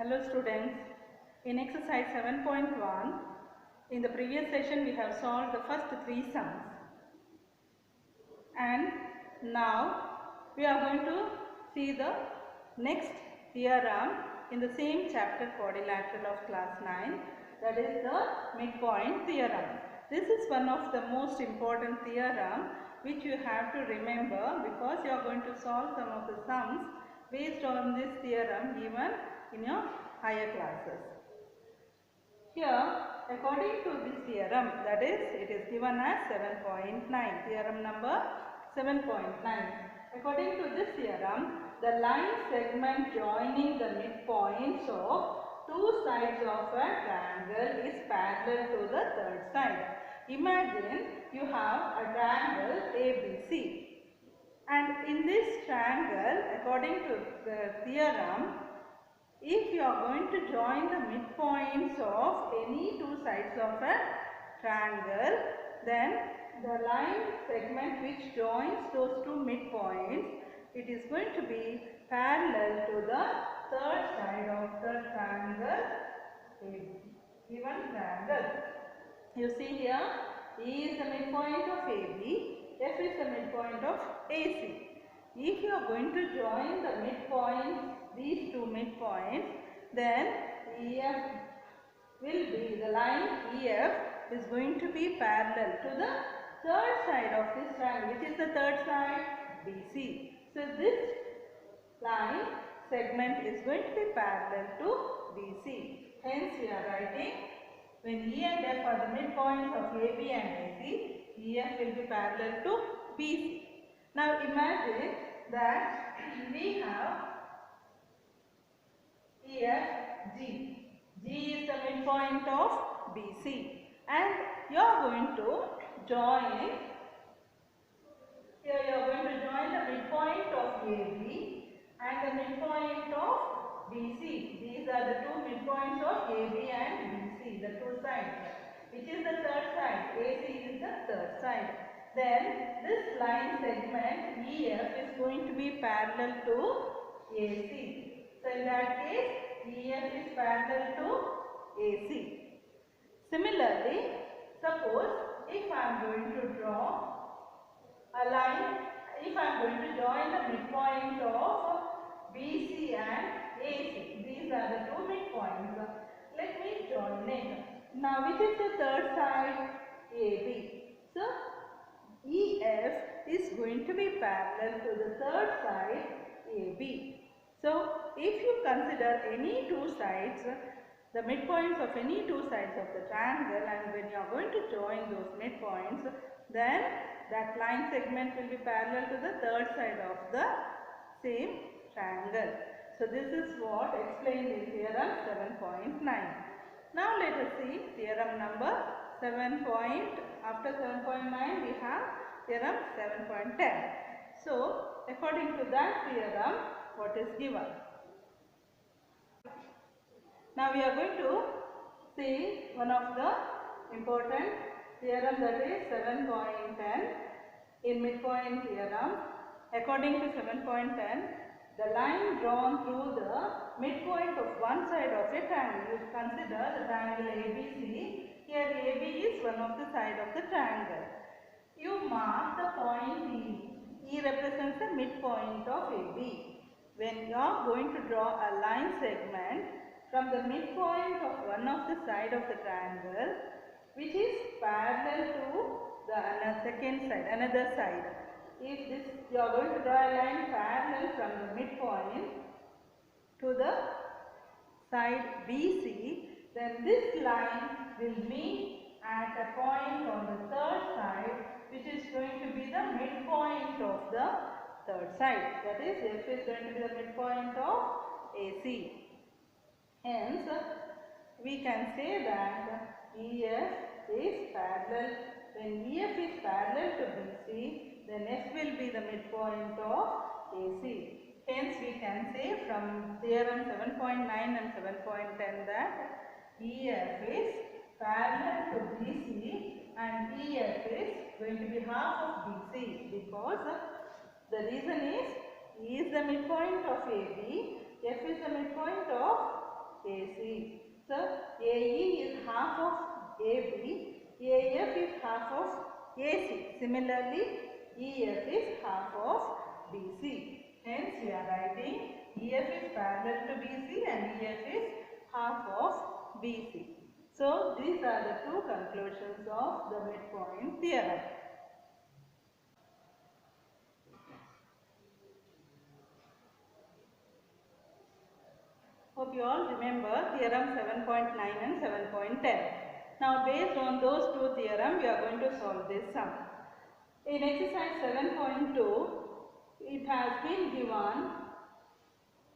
Hello students, in exercise 7.1, in the previous session we have solved the first three sums and now we are going to see the next theorem in the same chapter quadrilateral of class 9, that is the midpoint theorem. This is one of the most important theorem which you have to remember because you are going to solve some of the sums based on this theorem given in your higher classes. Here, according to this theorem, that is, it is given as 7.9, theorem number 7.9. According to this theorem, the line segment joining the midpoints of two sides of a triangle is parallel to the third side. Imagine you have a triangle ABC. And in this triangle, according to the theorem, if you are going to join the midpoints of any two sides of a triangle, then the line segment which joins those two midpoints, it is going to be parallel to the third side of the triangle, given triangle. You see here, E is the midpoint of AB, F is the midpoint of AC. If you are going to join the midpoints, these two midpoints, then EF will be, the line EF is going to be parallel to the third side of this triangle. Which is the third side? BC. So this line segment is going to be parallel to BC. Hence we are writing, when E and F are the midpoints of AB and AC, EF will be parallel to BC. Now imagine that we have EFG. G is the midpoint of BC and you are going to join, here you are going to join the midpoint of AB and the midpoint of BC. These are the two midpoints of AB and BC, the two sides. Which is the third side? AC is the third side. Then this line segment EF is going to be parallel to AC. So in that case, EF is parallel to AC. Similarly, suppose if I am going to draw a line, if I am going to join the midpoint of BC and AC, these are the two midpoints. Let me join it. Now, which is the third side? AB. So, EF is going to be parallel to the third side AB. So, if you consider any two sides, the midpoints of any two sides of the triangle, and when you are going to join those midpoints, then that line segment will be parallel to the third side of the same triangle. So, this is what explained in theorem 7.9. Now, let us see theorem number 7. After 7.9 we have theorem 7.10. So, according to that theorem, what is given? Now, we are going to see one of the important theorem, that is 7.10 in midpoint theorem. According to 7.10, the line drawn through the midpoint of one side of a triangle, you consider the triangle ABC. Here AB is one of the side of the triangle. You mark the point E. E represents the midpoint of AB. When you are going to draw a line segment from the midpoint of one of the side of the triangle, which is parallel to the second side, another side. If this, you are going to draw a line parallel from the midpoint to the side BC, then this line will meet at a point on the third side, which is going to be the midpoint of the third side. That is, F is going to be the midpoint of AC. Hence, we can say that EF is parallel. When EF is parallel to BC, then F will be the midpoint of AC. Hence, we can say from theorem 7.9 and 7.10 that EF is parallel to BC and EF is going to be half of BC, because the reason is E is the midpoint of AB, F is the midpoint of AC. So AE is half of AB, AF is half of AC. Similarly, EF is half of BC. Hence, we are writing EF is parallel to BC and EF is half of BC. So, these are the two conclusions of the midpoint theorem. Hope you all remember theorem 7.9 and 7.10. Now, based on those two theorems, we are going to solve this sum. In exercise 7.2, it has been given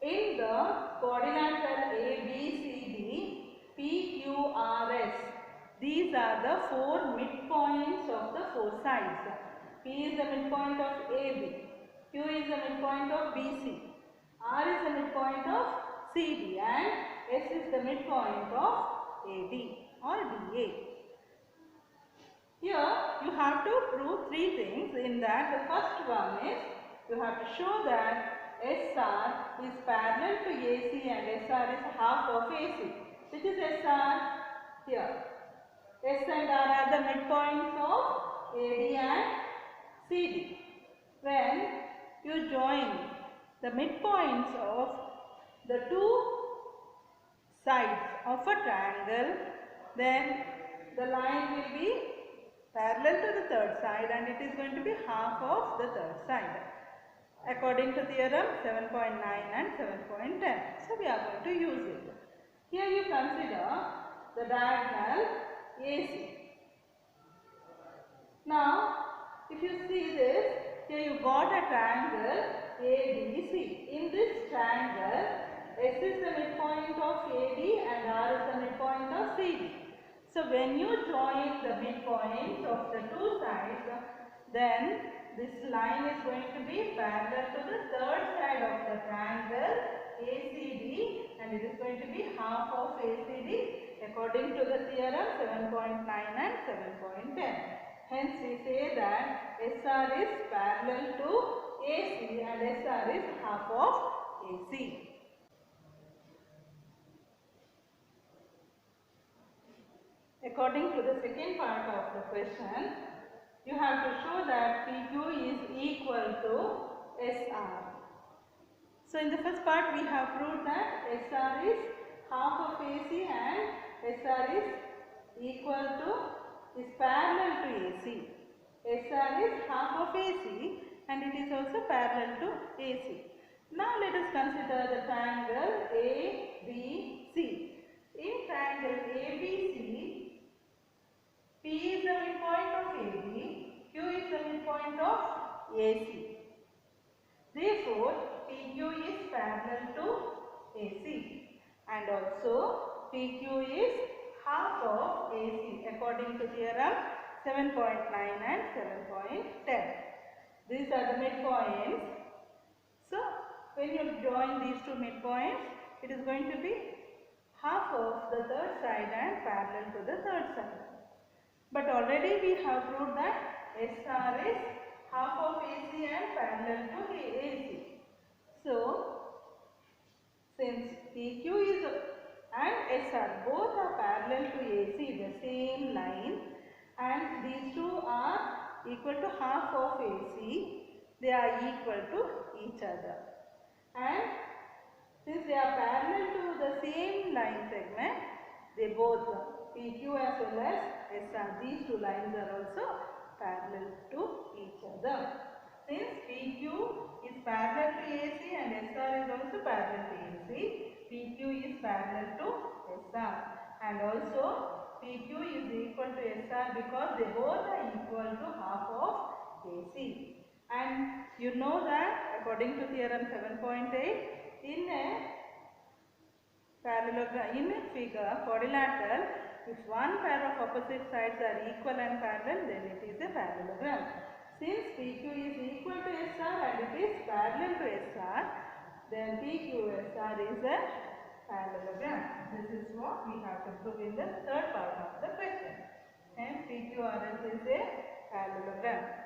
in the quadrilateral ABCD PQRS. These are the four midpoints of the four sides. P is the midpoint of AB, Q is the midpoint of BC, R is the midpoint of CD and S is the midpoint of AD or DA. Here you have to prove three things. In that, the first one is you have to show that SR is parallel to AC and SR is half of AC. Which is SR? Here. S and R are the midpoints of AD and CD. When you join the midpoints of the two sides of a triangle, then the line will be parallel to the third side and it is going to be half of the third side, according to theorem 7.9 and 7.10. So, we are going to use it. Here you consider the diagonal AC. Now, if you see this, here you got a triangle ABC. In this triangle, S is the midpoint of AD and R is the midpoint of CD. So, when you join the midpoints of the two sides, then this line is going to be parallel to the third side of the triangle ACD and it is going to be half of ACD according to the theorem 7.9 and 7.10. Hence, we say that SR is parallel to AC and SR is half of AC. According to the second part of the question, you have to show that PQ is equal to SR. So, in the first part we have proved that SR is half of AC and SR is parallel to AC. SR is half of AC and it is also parallel to AC. Now, let us consider the triangle ABC. In triangle ABC, P is the midpoint of AB, Q is the midpoint of AC. Therefore, PQ is parallel to AC and also PQ is half of AC according to theorem 7.9 and 7.10. These are the midpoints. So, when you join these two midpoints, it is going to be half of the third side and parallel to the third side. But already we have proved that SR is half of AC and parallel to AC. So, since PQ is and SR both are parallel to AC, the same line, and these two are equal to half of AC, they are equal to each other. And since they are parallel to the same line segment, they both PQ as well as SR, these two lines are also parallel to each other. Since PQ is parallel to AC and SR is also parallel to AC, PQ is parallel to SR and also PQ is equal to SR because they both are equal to half of AC. And you know that according to theorem 7.8, in a parallelogram, in a figure quadrilateral, if one pair of opposite sides are equal and parallel, then it is a parallelogram. Since PQ is equal to SR and it is parallel to SR, then PQSR is a parallelogram. This is what we have to prove in the third part of the question. Hence, PQRS is a parallelogram.